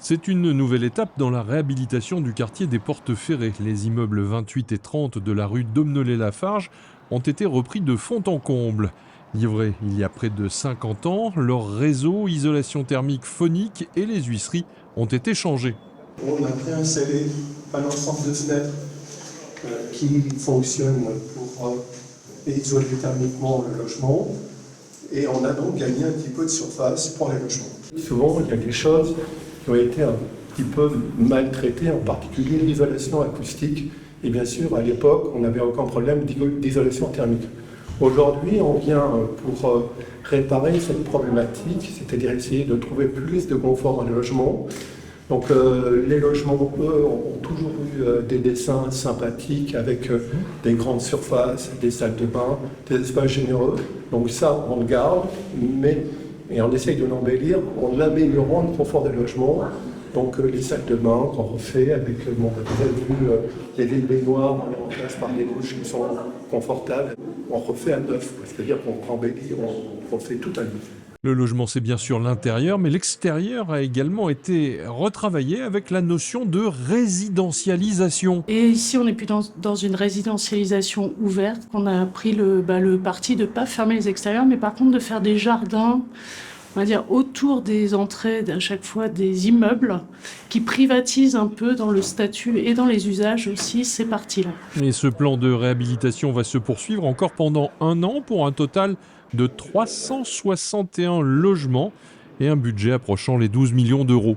C'est une nouvelle étape dans la réhabilitation du quartier des Portes Ferrées. Les immeubles 28 et 30 de la rue Domnollet-Lafarge ont été repris de fond en comble. Livrés il y a près de 50 ans, leur réseau, isolation thermique phonique et les huisseries ont été changés. On a préinstallé un ensemble de fenêtres qui fonctionne pour isoler thermiquement le logement et on a donc gagné un petit peu de surface pour les logements. Souvent, il y a des choses qui ont été un petit peu maltraitées, en particulier l'isolation acoustique. Et bien sûr, à l'époque, on avait aucun problème d'isolation thermique. Aujourd'hui, on vient pour réparer cette problématique, c'est-à-dire essayer de trouver plus de confort dans les logements. Donc les logements, eux, ont toujours eu des dessins sympathiques avec des grandes surfaces, des salles de bain, des espaces généreux. Donc ça, on le garde, et on essaye de l'embellir en améliorant le confort des logements. Donc les salles de bain qu'on refait avec, vous avez vu, les baignoires, on les remplace par des douches qui sont confortables. On refait à neuf, c'est-à-dire qu'on embellit, on refait tout à neuf. Le logement, c'est bien sûr l'intérieur, mais l'extérieur a également été retravaillé avec la notion de résidentialisation. Et ici, on n'est plus dans une résidentialisation ouverte, qu'on a pris le parti de ne pas fermer les extérieurs, mais par contre de faire des jardins, on va dire, autour des entrées à chaque fois des immeubles, qui privatisent un peu dans le statut et dans les usages aussi ces parties-là. Et ce plan de réhabilitation va se poursuivre encore pendant 1 an pour un total de 361 logements et un budget approchant les 12 millions d'euros.